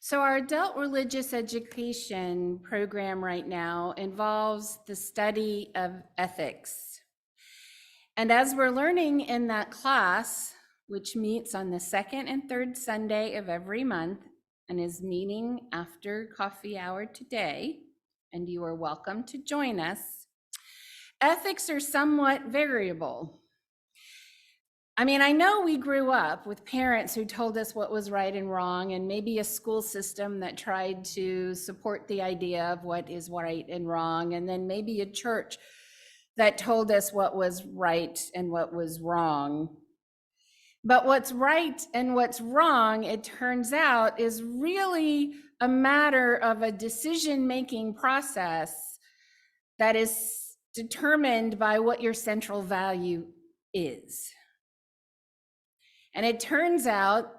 So our adult religious education program right now involves the study of ethics. And as we're learning in that class, which meets on the second and third Sunday of every month and is meeting after coffee hour today, and you are welcome to join us, ethics are somewhat variable. I mean, I know we grew up with parents who told us what was right and wrong, and maybe a school system that tried to support the idea of what is right and wrong, and then maybe a church that told us what was right and what was wrong. But what's right and what's wrong, it turns out, is really a matter of a decision-making process that is determined by what your central value is. And it turns out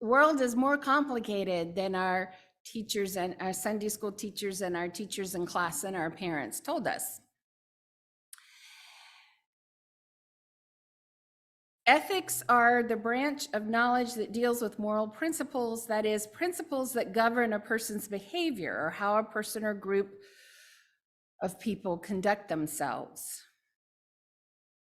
the world is more complicated than our teachers and our Sunday school teachers and our teachers in class and our parents told us. Ethics are the branch of knowledge that deals with moral principles, that is, principles that govern a person's behavior or how a person or group of people conduct themselves.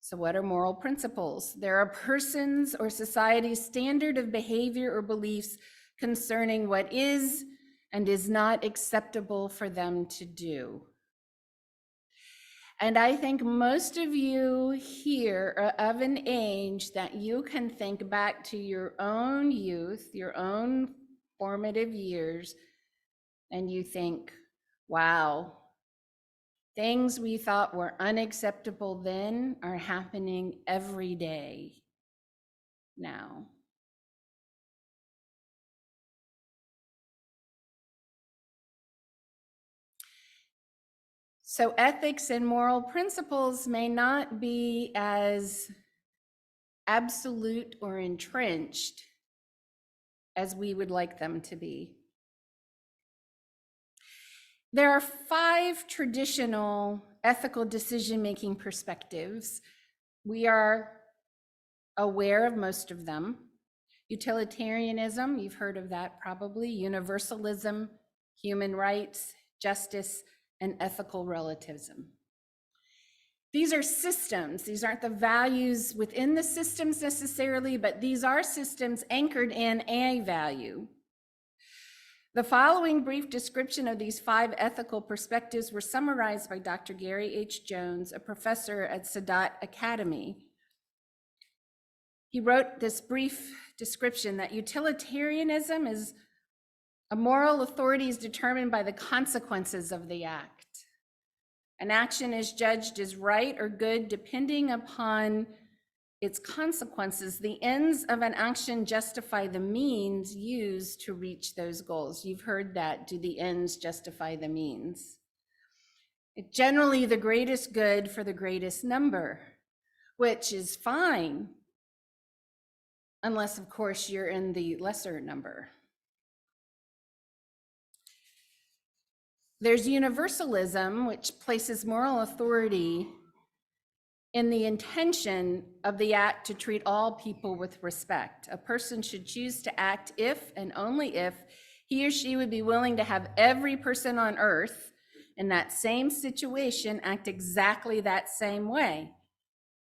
So what are moral principles? They're a person's or society's standard of behavior or beliefs concerning what is and is not acceptable for them to do. And I think most of you here are of an age that you can think back to your own youth, your own formative years, and you think, wow, things we thought were unacceptable then are happening every day now. So ethics and moral principles may not be as absolute or entrenched as we would like them to be. There are 5 traditional ethical decision-making perspectives. We are aware of most of them. Utilitarianism, you've heard of that probably. Universalism, human rights, justice, and ethical relativism. These are systems. These aren't the values within the systems necessarily, but these are systems anchored in a value. The following brief description of these 5 ethical perspectives were summarized by Dr. Gary H. Jones, a professor at Sadat Academy. He wrote this brief description that utilitarianism is a moral authority is determined by the consequences of the act. An action is judged as right or good depending upon its consequences. The ends of an action justify the means used to reach those goals. You've heard that. Do the ends justify the means? It's generally the greatest good for the greatest number, which is fine, unless, of course, you're in the lesser number. There's universalism, which places moral authority in the intention of the act to treat all people with respect. A person should choose to act if and only if he or she would be willing to have every person on earth in that same situation act exactly that same way.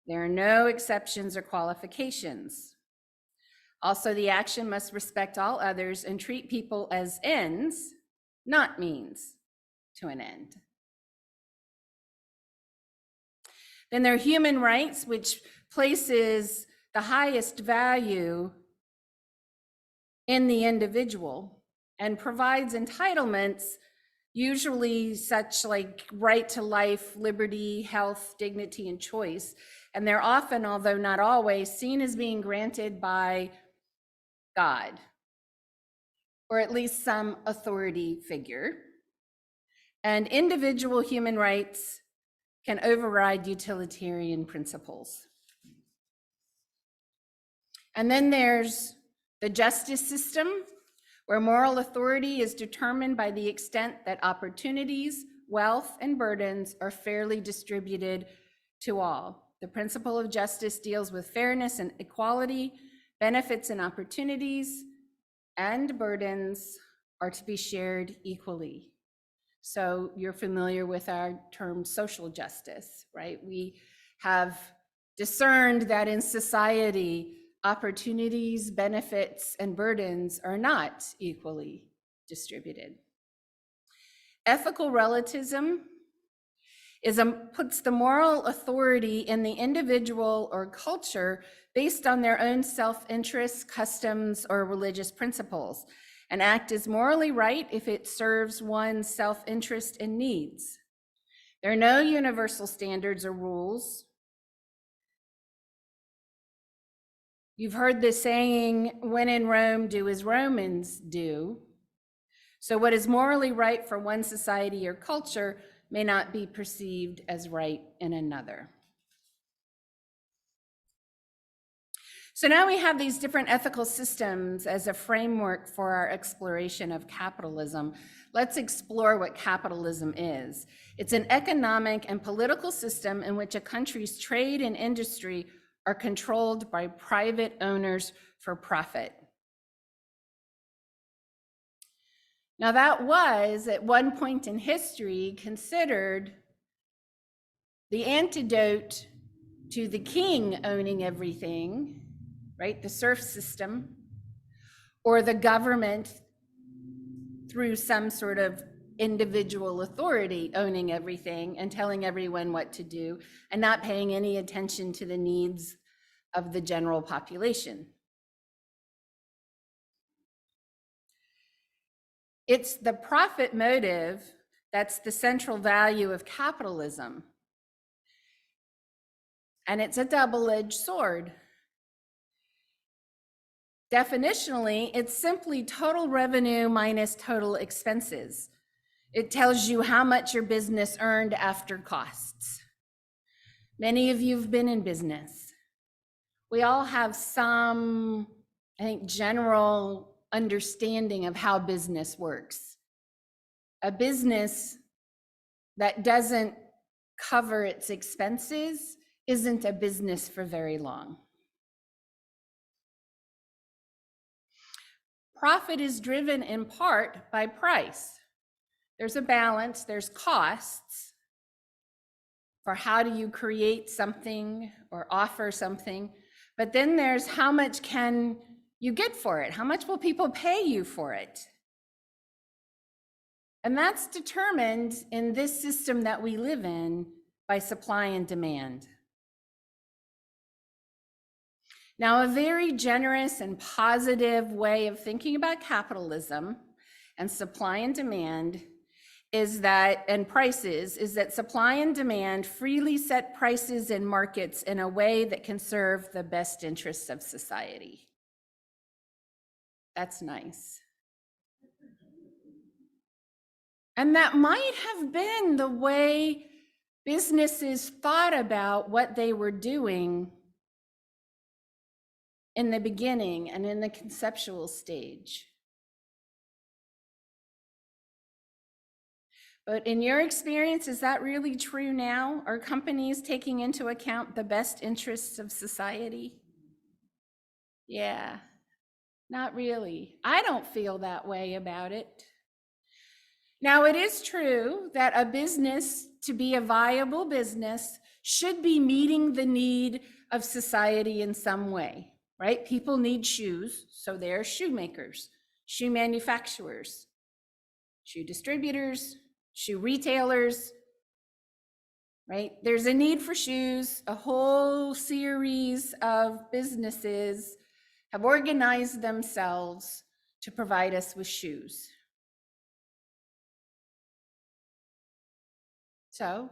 There are no exceptions or qualifications. Also, the action must respect all others and treat people as ends, not means to an end. Then there are human rights, which places the highest value in the individual and provides entitlements, usually such like right to life, liberty, health, dignity, and choice. And they're often, although not always, seen as being granted by God, or at least some authority figure. And individual human rights can override utilitarian principles. And then there's the justice system, where moral authority is determined by the extent that opportunities, wealth, and burdens are fairly distributed to all. The principle of justice deals with fairness and equality, benefits and opportunities, and burdens are to be shared equally. So you're familiar with our term social justice, right? We have discerned that in society, opportunities, benefits, and burdens are not equally distributed. Ethical relativism puts the moral authority in the individual or culture based on their own self-interest, customs, or religious principles. An act is morally right if it serves one's self-interest and needs. There are no universal standards or rules. You've heard the saying, when in Rome, do as Romans do. So what is morally right for one society or culture may not be perceived as right in another. So now we have these different ethical systems as a framework for our exploration of capitalism. Let's explore what capitalism is. It's an economic and political system in which a country's trade and industry are controlled by private owners for profit. Now that was, at one point in history, considered the antidote to the king owning everything, right? The serf system, or the government through some sort of individual authority owning everything and telling everyone what to do and not paying any attention to the needs of the general population. It's the profit motive that's the central value of capitalism. And it's a double-edged sword. Definitionally, it's simply total revenue minus total expenses. It tells you how much your business earned after costs. Many of you have been in business. We all have some, I think, general understanding of how business works. A business that doesn't cover its expenses isn't a business for very long. Profit is driven in part by price. There's a balance, there's costs for how do you create something or offer something, but then there's how much can you get for it? How much will people pay you for it? And that's determined in this system that we live in by supply and demand. Now, a very generous and positive way of thinking about capitalism and supply and demand is that, and prices, is that supply and demand freely set prices in markets in a way that can serve the best interests of society. That's nice. And that might have been the way businesses thought about what they were doing in the beginning and in the conceptual stage. But in your experience, is that really true now? Are companies taking into account the best interests of society? Yeah, not really. I don't feel that way about it. Now, it is true that a business, to be a viable business, should be meeting the need of society in some way, right? People need shoes, so they're shoemakers, shoe manufacturers, shoe distributors, shoe retailers, right? There's a need for shoes. A whole series of businesses have organized themselves to provide us with shoes. So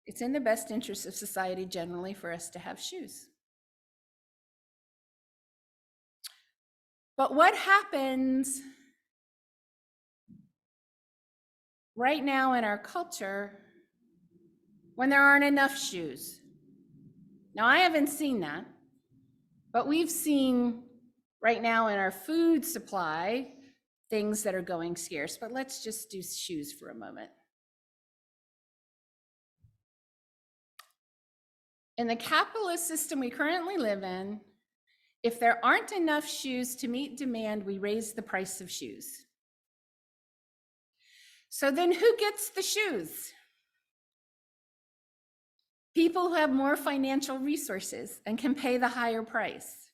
it's in the best interest of society generally for us to have shoes. But what happens right now in our culture when there aren't enough shoes? Now, I haven't seen that, but we've seen right now in our food supply things that are going scarce. But let's just do shoes for a moment. In the capitalist system we currently live in, If there aren't enough shoes to meet demand, we raise the price of shoes. So then who gets the shoes? People who have more financial resources and can pay the higher price.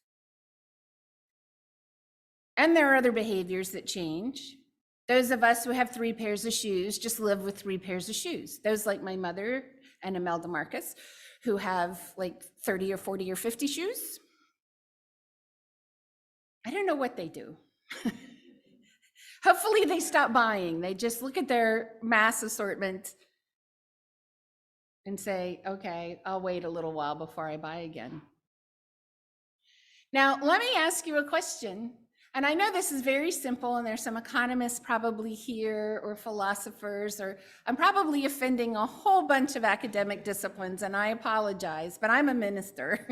And there are other behaviors that change. Those of us who have 3 pairs of shoes just live with 3 pairs of shoes. Those like my mother and Imelda Marcus, who have like 30 or 40 or 50 shoes. I don't know what they do. Hopefully they stop buying. They just look at their mass assortment and say, okay, I'll wait a little while before I buy again. Now, let me ask you a question. And I know this is very simple, and there's some economists probably here or philosophers, or I'm probably offending a whole bunch of academic disciplines, and I apologize, but I'm a minister.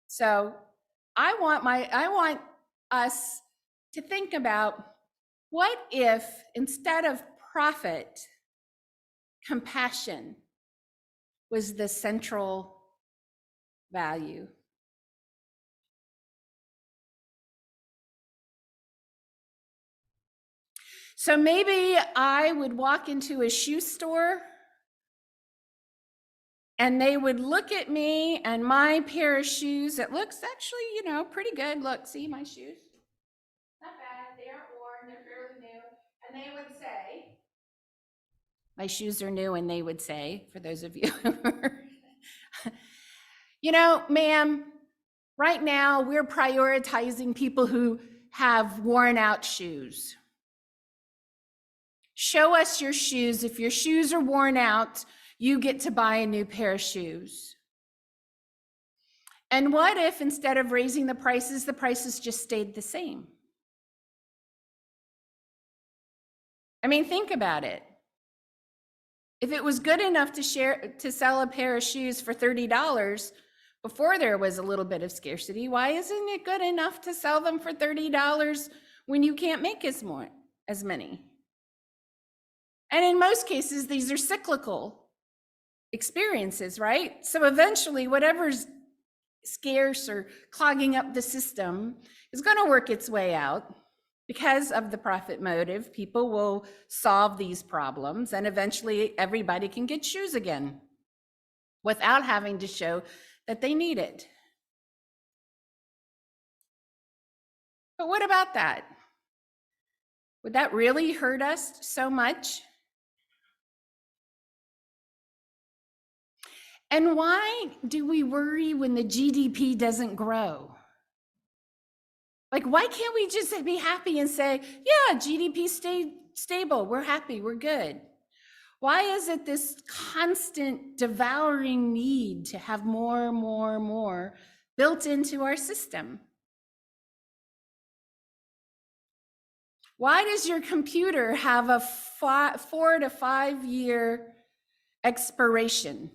So I want us to think about, what if instead of profit, compassion was the central value? So maybe I would walk into a shoe store and they would look at me and my pair of shoes. It looks actually, pretty good. Look, see my shoes? Not bad. They aren't worn. They're fairly new. And they would say, my shoes are new, and they would say, for those of you who are, ma'am, right now we're prioritizing people who have worn out shoes. Show us your shoes. If your shoes are worn out, you get to buy a new pair of shoes. And what if instead of raising the prices just stayed the same? I mean, think about it. If it was good enough to sell a pair of shoes for $30 before there was a little bit of scarcity, why isn't it good enough to sell them for $30 when you can't make as many? And in most cases, these are cyclical experiences, right? So eventually, whatever's scarce or clogging up the system is going to work its way out. Because of the profit motive, people will solve these problems, and eventually everybody can get shoes again without having to show that they need it. But what about that? Would that really hurt us so much? And why do we worry when the GDP doesn't grow? Like, why can't we just be happy and say, yeah, GDP stayed stable, we're happy, we're good? Why is it this constant devouring need to have more built into our system? Why does your computer have a 4 to 5 year expiration?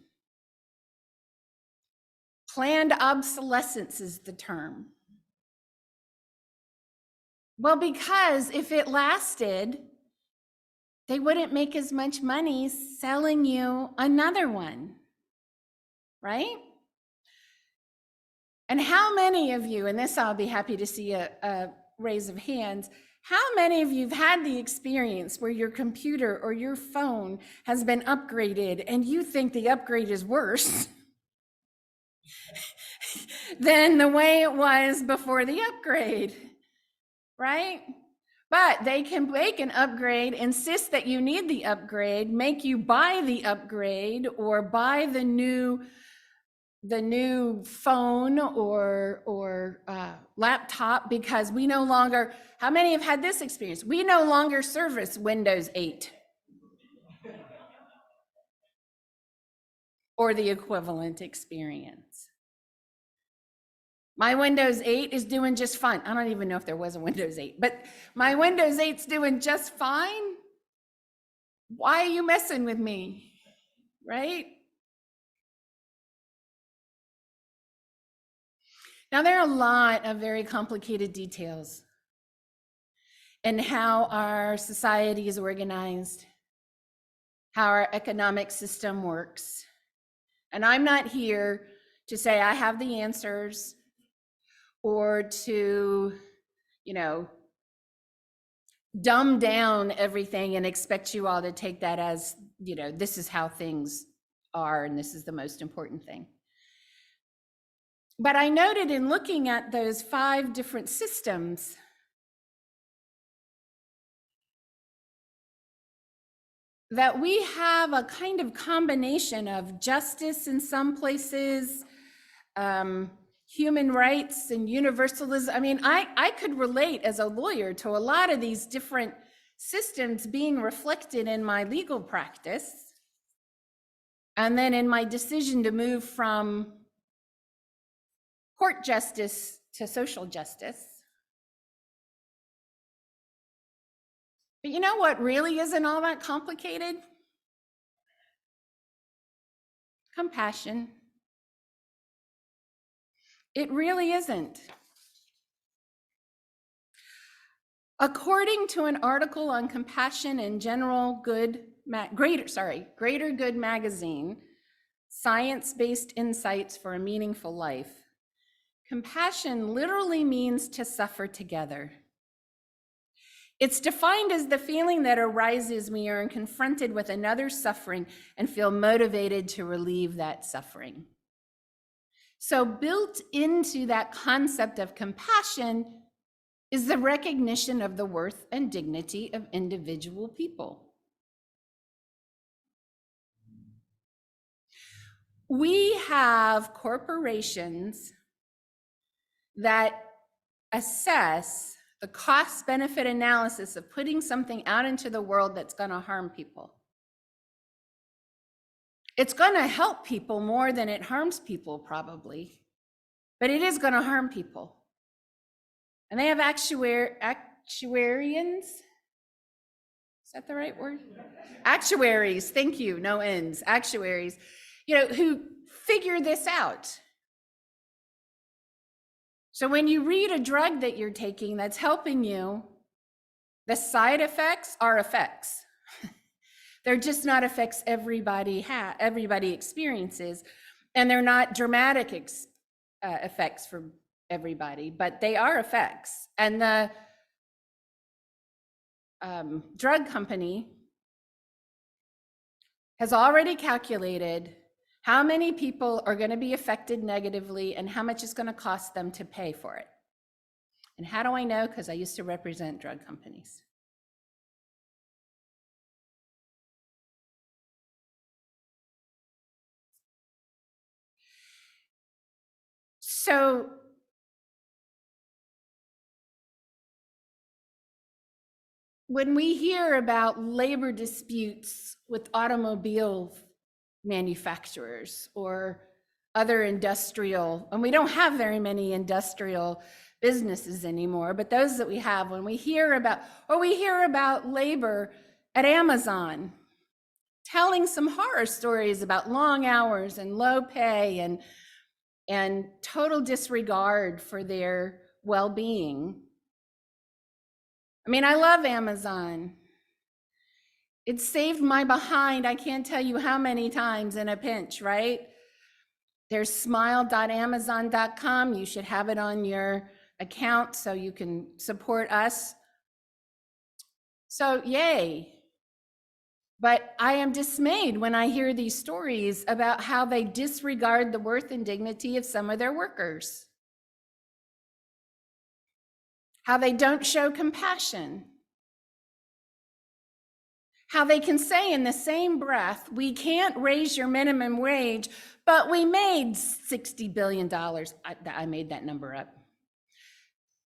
Planned obsolescence is the term. Well, because if it lasted, they wouldn't make as much money selling you another one, right? And how many of you, and this I'll be happy to see a raise of hands, how many of you have had the experience where your computer or your phone has been upgraded and you think the upgrade is worse than the way it was before the upgrade? Right? But they can upgrade, insist that you need the upgrade, make you buy the upgrade or buy the new phone or laptop, because we no longer, how many have had this experience? We no longer service Windows 8 or the equivalent experience. My Windows 8 is doing just fine. I don't even know if there was a Windows 8, but my Windows 8's doing just fine. Why are you messing with me, right? Now, there are a lot of very complicated details in how our society is organized, how our economic system works. And I'm not here to say I have the answers or to, you know, dumb down everything and expect you all to take that as, you know, this is how things are and this is the most important thing. But I noted in looking at those 5 different systems, that we have a kind of combination of justice in some places, human rights and universalism. I mean, I could relate as a lawyer to a lot of these different systems being reflected in my legal practice. And then in my decision to move from court justice to social justice. But you know what really isn't all that complicated? Compassion. It really isn't. According to an article on compassion and general good, Greater Good magazine, Science-Based Insights for a Meaningful Life, compassion literally means to suffer together. It's defined as the feeling that arises when you're confronted with another's suffering and feel motivated to relieve that suffering. So built into that concept of compassion is the recognition of the worth and dignity of individual people. We have corporations that assess the cost-benefit analysis of putting something out into the world that's going to harm people. It's going to help people more than it harms people, probably, but it is going to harm people. And they have actuarians. Is that the right word? Actuaries, thank you, no ends, actuaries, you know, who figure this out. So when you read a drug that you're taking that's helping you, the side effects are effects. They're just not effects everybody experiences, and they're not dramatic effects for everybody, but they are effects. And the drug company has already calculated how many people are going to be affected negatively and how much it's going to cost them to pay for it. And how do I know? Because I used to represent drug companies. So when we hear about labor disputes with automobile manufacturers or other industrial, and we don't have very many industrial businesses anymore, but those that we have, when we hear about labor at Amazon, telling some horror stories about long hours and low pay and total disregard for their well-being. I mean, I love Amazon. It saved my behind, I can't tell you how many times in a pinch, right? There's smile.amazon.com. You should have it on your account so you can support us. So yay. But I am dismayed when I hear these stories about how they disregard the worth and dignity of some of their workers. How they don't show compassion. How they can say in the same breath, we can't raise your minimum wage, but we made $60 billion. I made that number up.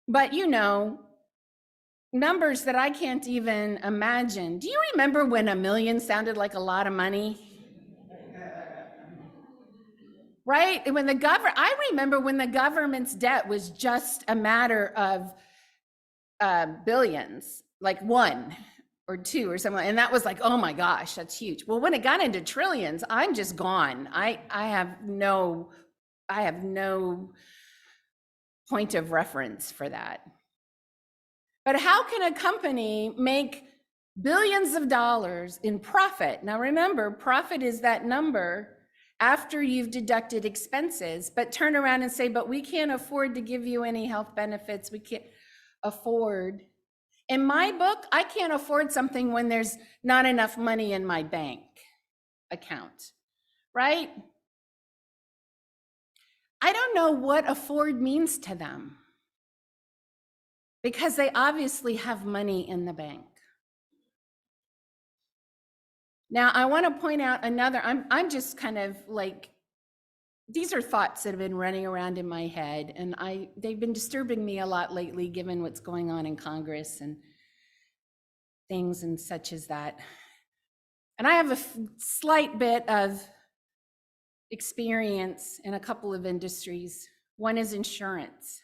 But you know, numbers that I can't even imagine. Do you remember when $1 million sounded like a lot of money? Right? I remember when the government's debt was just a matter of billions, like 1 or 2 or something, and that was like, oh my gosh, that's huge. Well, when it got into trillions, I'm just gone. I have no point of reference for that. But how can a company make billions of dollars in profit? Now remember, profit is that number after you've deducted expenses, but turn around and say, but we can't afford to give you any health benefits. We can't afford. In my book, I can't afford something when there's not enough money in my bank account, right? I don't know what afford means to them because they obviously have money in the bank. Now, I want to point out another, I'm just kind of like, these are thoughts that have been running around in my head, and they've been disturbing me a lot lately, given what's going on in Congress and things and such as that. And I have a slight bit of experience in a couple of industries. One is insurance.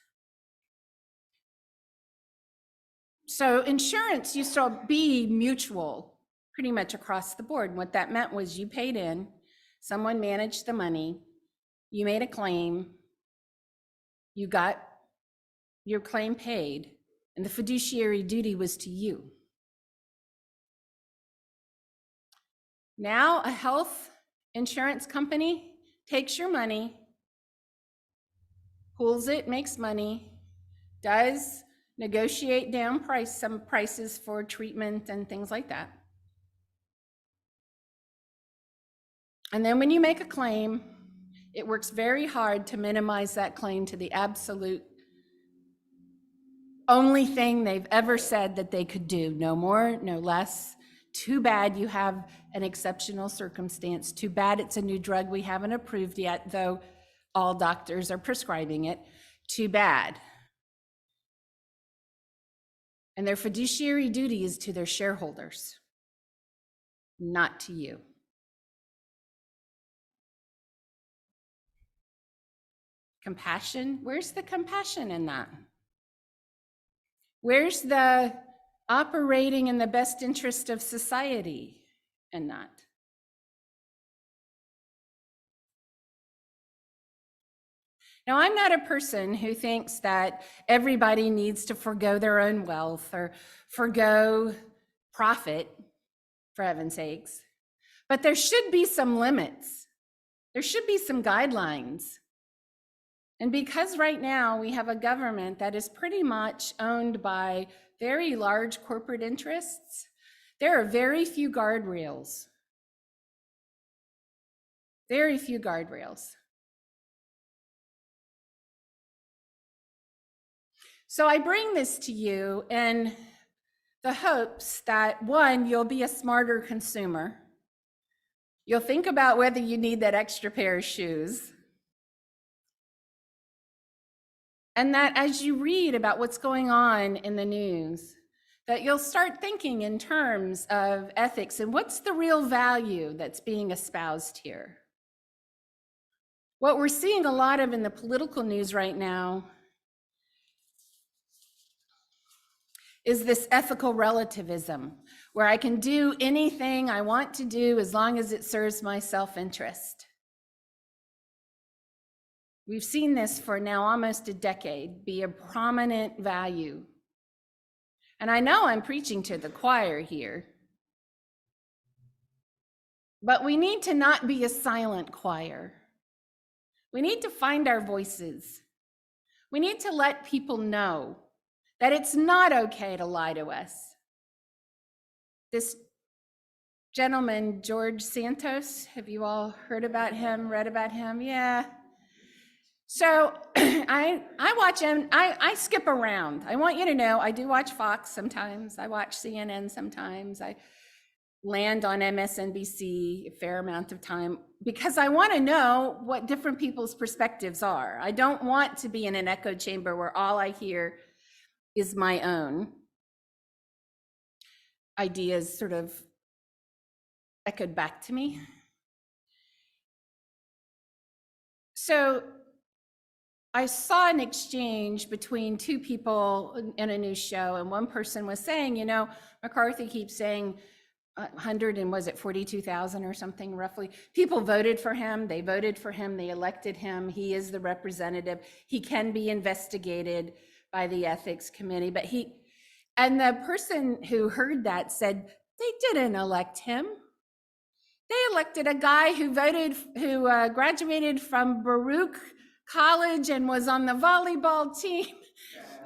So insurance used to be mutual pretty much across the board. What that meant was you paid in, someone managed the money, you made a claim, you got your claim paid, and the fiduciary duty was to you. Now a health insurance company takes your money, pools it, makes money, does negotiate down some prices for treatment and things like that. And then when you make a claim, it works very hard to minimize that claim to the absolute only thing they've ever said that they could do. No more, no less. Too bad you have an exceptional circumstance. Too bad it's a new drug we haven't approved yet, though all doctors are prescribing it. Too bad. And their fiduciary duty is to their shareholders, not to you. Compassion? Where's the compassion in that? Where's the operating in the best interest of society in that? Now, I'm not a person who thinks that everybody needs to forgo their own wealth or forgo profit, for heaven's sakes, but there should be some limits. There should be some guidelines. And because right now we have a government that is pretty much owned by very large corporate interests, there are very few guardrails. Very few guardrails. So I bring this to you in the hopes that, one, you'll be a smarter consumer. You'll think about whether you need that extra pair of shoes. And that as you read about what's going on in the news, that you'll start thinking in terms of ethics and what's the real value that's being espoused here. What we're seeing a lot of in the political news right now is this ethical relativism, where I can do anything I want to do as long as it serves my self-interest. We've seen this for now almost a decade be a prominent value. And I know I'm preaching to the choir here, but we need to not be a silent choir. We need to find our voices. We need to let people know that it's not okay to lie to us. This gentleman, George Santos, have you all heard about him, read about him? Yeah. So I watch him, I skip around. I want you to know I do watch Fox sometimes. I watch CNN sometimes. I land on MSNBC a fair amount of time because I want to know what different people's perspectives are. I don't want to be in an echo chamber where all I hear is my own ideas sort of echoed back to me. So I saw an exchange between two people in a news show, and one person was saying, you know, McCarthy keeps saying 100 and was it 42,000 or something roughly. People voted for him. They voted for him. They elected him. He is the representative. He can be investigated by the ethics committee, but and the person who heard that said, they didn't elect him. They elected a guy who graduated from Baruch College and was on the volleyball team.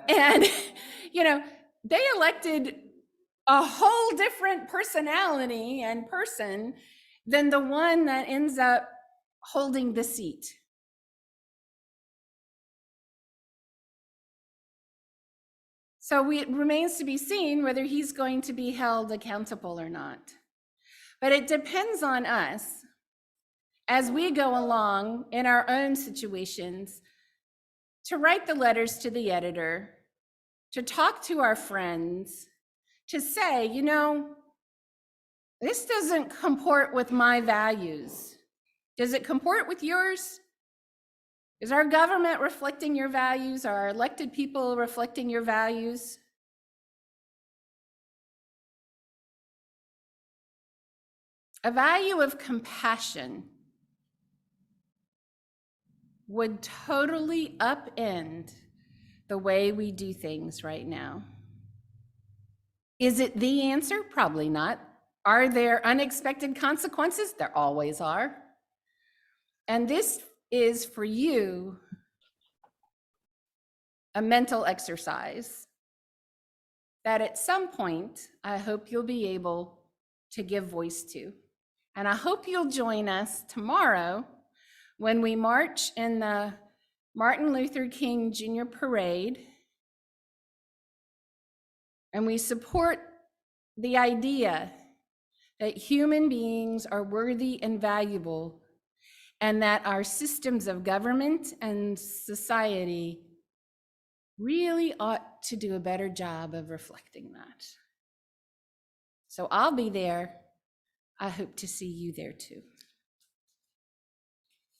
And, you know, they elected a whole different personality and person than the one that ends up holding the seat. So it remains to be seen whether he's going to be held accountable or not. But it depends on us as we go along in our own situations to write the letters to the editor, to talk to our friends, to say, you know, this doesn't comport with my values. Does it comport with yours? Is our government reflecting your values? Are our elected people reflecting your values? A value of compassion would totally upend the way we do things right now. Is it the answer? Probably not. Are there unexpected consequences? There always are. And this is for you a mental exercise that at some point, I hope you'll be able to give voice to. And I hope you'll join us tomorrow when we march in the Martin Luther King Jr. Parade, and we support the idea that human beings are worthy and valuable, and that our systems of government and society really ought to do a better job of reflecting that. So I'll be there. I hope to see you there too.